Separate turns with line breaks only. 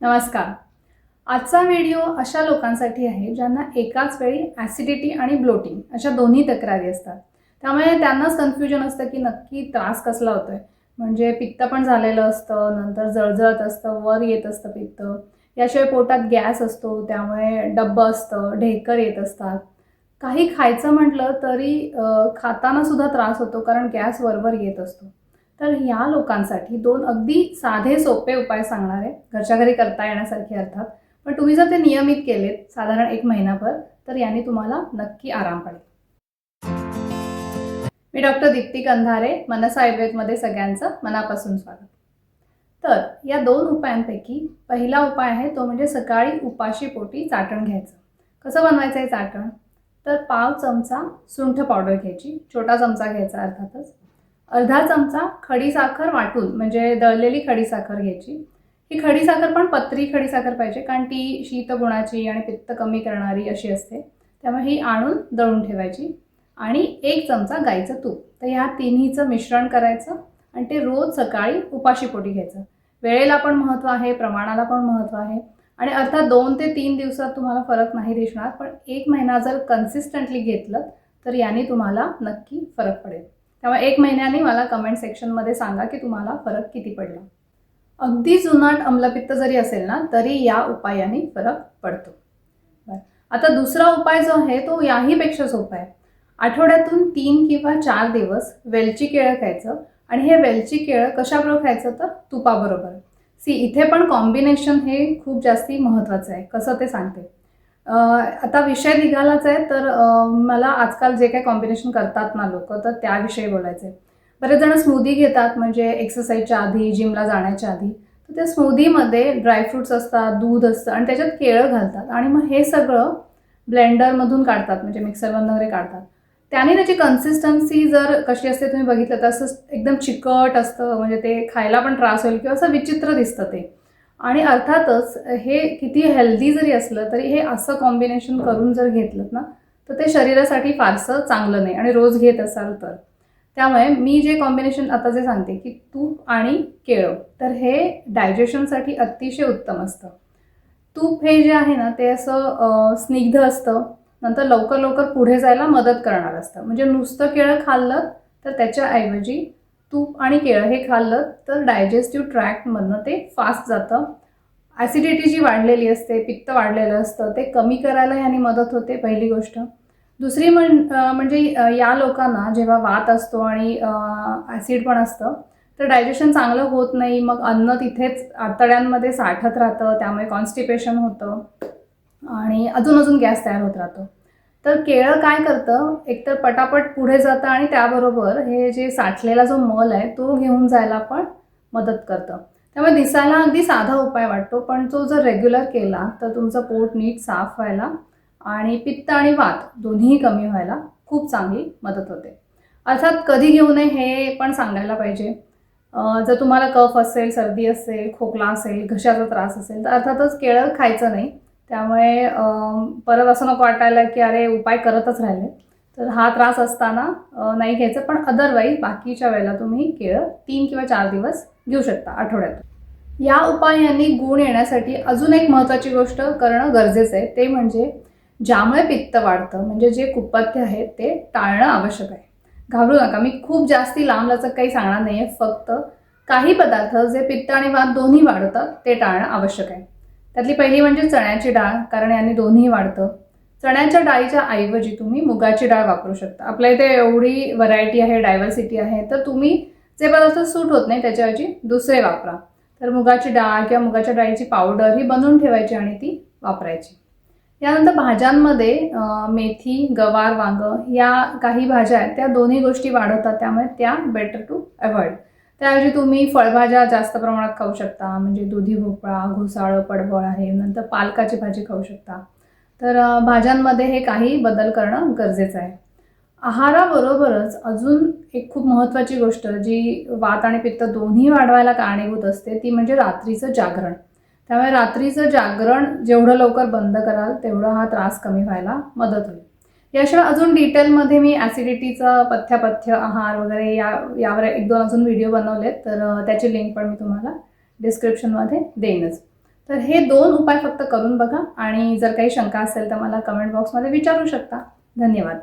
नमस्कार. आजचा व्हिडिओ अशा लोकांसाठी आहे ज्यांना एकाच वेळी ॲसिडिटी आणि ब्लोटिंग अशा दोन्ही तक्रारी असतात. त्यामुळे त्यांनाच कन्फ्युजन असतं की नक्की त्रास कसला होतोय. म्हणजे पित्त पण झालेलं असतं, नंतर जळजळत असतं, वर येत असतं पित्त. याशिवाय पोटात गॅस असतो, त्यामुळे डब्बं असतं, ढेकर येत असतात. काही खायचं म्हटलं तरी खाताना सुद्धा त्रास होतो, कारण गॅस वरवर येत असतो. तर ह्या लोकांसाठी दोन अगदी साधे सोपे उपाय सांगणार आहे, घरच्या घरी करता येण्यासारखे अर्थात. पण तुम्ही जर ते नियमित केलेत साधारण 1 महिनाभर, तर याने तुम्हाला नक्की आराम पडेल. मी डॉक्टर दीप्ती कंधारे, मनसा आयुर्वेदमध्ये सगळ्यांचं मनापासून स्वागत. तर या 2 उपायांपैकी पहिला उपाय आहे तो म्हणजे सकाळी उपाशी पोटी चाटण घ्यायचं. कसं बनवायचं आहे चाटण? तर पाव चमचा सुंठ पावडर घ्यायची, छोटा चमचा घ्यायचा अर्थातच. अर्धा चमचा खडी साखर वाटून म्हणजे दळलेली खडी साखर घ्यायची. ही खडी साखर पण पत्री खडी साखर पाहिजे, कारण ती शीतगुणाची आणि पित्त कमी करणारी अशी असते. त्यामुळे ही आणून दळून ठेवायची. आणि 1 चमचा गाईचं तूप. तर ह्या तिन्हीचं मिश्रण करायचं आणि ते रोज सकाळी उपाशी पोटी घ्यायचं. वेळेला पण महत्त्व आहे, प्रमाणाला पण महत्त्व आहे. आणि अर्थात 2 ते 3 दिवसात तुम्हाला फरक नाही दिसणार, पण 1 महिना जर कन्सिस्टंटली घेतलं तर याने तुम्हाला नक्की फरक पडेल. त्यामुळे 1 महिन्याने मला कमेंट सेक्शनमध्ये सांगा की तुम्हाला फरक किती पडला. अगदी जुनाट अम्लपित्त जरी असेल ना, तरी या उपायाने फरक पडतो. आता दुसरा उपाय जो आहे तो याहीपेक्षा सोपा आहे. आठवड्यातून 3 किंवा 4 दिवस वेलची केळं खायचं. आणि हे वेलची केळं कशाबरोबर खायचं? तर तुपाबरोबर. इथे पण कॉम्बिनेशन हे खूप जास्ती महत्त्वाचं आहे. कसं ते सांगते. आता विषय निघालाच आहे, तर मला आजकाल जे काही कॉम्बिनेशन करतात ना लोक, तर त्याविषयी बोलायचं आहे. बरेच जण स्मूदी घेतात, म्हणजे एक्सरसाइजच्या आधी, जिमला जाण्याच्या आधी. तर त्या स्मूदीमध्ये ड्रायफ्रुट्स असतात, दूध असतं आणि त्याच्यात केळं घालतात आणि मग हे सगळं ब्लेंडरमधून काढतात, म्हणजे मिक्सरमधून वगैरे काढतात. त्याने त्याची कन्सिस्टन्सी जर कशी असते तुम्ही बघितलं तर असं एकदम चिकट असतं, म्हणजे ते खायला पण त्रास होईल किंवा असं विचित्र दिसतं ते. आणि अर्थातच हे किती हेल्दी जरी असलं तरी हे असं कॉम्बिनेशन करून जर घेतलं ना, तर ते शरीरासाठी फारसं चांगलं नाही आणि रोज घेत असाल तर. त्यामुळे मी जे कॉम्बिनेशन आता जे सांगते की तूप आणि केळं, तर हे डायजेशनसाठी अतिशय उत्तम असतं. तूप हे जे आहे ना ते असं स्निग्ध असतं, नंतर लवकर लवकर पुढे जायला मदत करणार असतं. म्हणजे नुसतं केळं खाल्लं तर त्याच्याऐवजी तूप आणि केळं हे खाल्लं तर डायजेस्टिव्ह ट्रॅक्टमधनं ते फास्ट जातं. ॲसिडिटी जी वाढलेली असते, पित्त वाढलेलं असतं, ते कमी करायला ह्याने मदत होते, पहिली गोष्ट. दुसरी म्हणजे या लोकांना जेव्हा वात असतो आणि ॲसिड पण असतं, तर डायजेशन चांगलं होत नाही. मग अन्न तिथेच आतड्यांमध्ये साठत राहतं, त्यामुळे कॉन्स्टिपेशन होतं आणि अजून गॅस तयार होत राहतो. तर केळं काय करतं, एकतर पटापट पुढे जातं आणि त्याबरोबर हे जे साठलेला जो मल आहे तो घेऊन जायला पण मदत करतं. त्यामुळे दिसायला अगदी साधा उपाय वाटतो, पण तो जर रेग्युलर केला तर तुमचं पोट नीट साफ व्हायला आणि पित्त आणि वात दोन्ही कमी व्हायला खूप चांगली मदत होते. अर्थात कधी घेऊ नये हे पण सांगायला पाहिजे. जर तुम्हाला कफ असेल, सर्दी असेल, खोकला असेल, घशाचा त्रास असेल तर अर्थातच केळं खायचं नाही. त्यामुळे परत असं नको वाटायला की अरे उपाय करतच राहिले. तर हा त्रास असताना नाही घ्यायचं, पण अदरवाईज बाकीच्या वेळेला तुम्ही केळं 3 किंवा 4 दिवस घेऊ शकता आठवड्यातून. या उपायांनी गुण येण्यासाठी अजून एक महत्त्वाची गोष्ट करणं गरजेचं आहे, ते म्हणजे ज्यामुळे पित्त वाढतं, म्हणजे जे कुपथ्य आहे ते टाळणं आवश्यक आहे. घाबरू नका, मी खूप जास्ती लांबलचक काही सांगणार नाही आहे. फक्त काही पदार्थ जे पित्त आणि वात दोन्ही वाढवतात ते टाळणं आवश्यक आहे. त्यातली पहिली म्हणजे चण्याची डाळ, कारण याने दोन्ही वाढतं. चण्याच्या डाळीच्या ऐवजी तुम्ही मुगाची डाळ वापरू शकता. आपल्या इथे एवढी व्हरायटी आहे, डायव्हर्सिटी आहे, तर तुम्ही जे पदार्थ सूट होत नाही त्याच्याऐवजी दुसरे वापरा. तर मुगाची डाळ किंवा मुगाच्या डाळीची पावडर ही बनवून ठेवायची आणि ती वापरायची. यानंतर भाज्यांमध्ये मेथी, गवार, वांग या काही भाज्या आहेत, त्या दोन्ही गोष्टी वाढवतात, त्यामुळे त्या बेटर टू अवॉइड. त्याऐवजी तुम्ही फळभाज्या जास्त प्रमाणात खाऊ शकता, म्हणजे दुधी भोपळा, घोसाळं, पडवळ आहे, नंतर पालकाची भाजी खाऊ शकता. तर भाज्यांमध्ये हे काही बदल करणं गरजेचं आहे. आहाराबरोबरच अजून एक खूप महत्त्वाची गोष्ट जी वात आणि पित्त दोन्ही वाढवायला कारणीभूत असते, ती म्हणजे रात्रीचं जागरण. त्यामुळे रात्रीचं जागरण जेवढं लवकर बंद कराल तेवढं हा त्रास कमी व्हायला मदत होईल. याशिवाय अजून डिटेलमध्ये मी ॲसिडिटीचं पथ्य आहार वगैरे यावर 1-2 अजून व्हिडिओ बनवलेत, तर त्याची लिंक पण मी तुम्हाला डिस्क्रिप्शनमध्ये देईनच. तर हे 2 उपाय फक्त करून बघा आणि जर काही शंका असेल तर मला कमेंट बॉक्समध्ये विचारू शकता. धन्यवाद.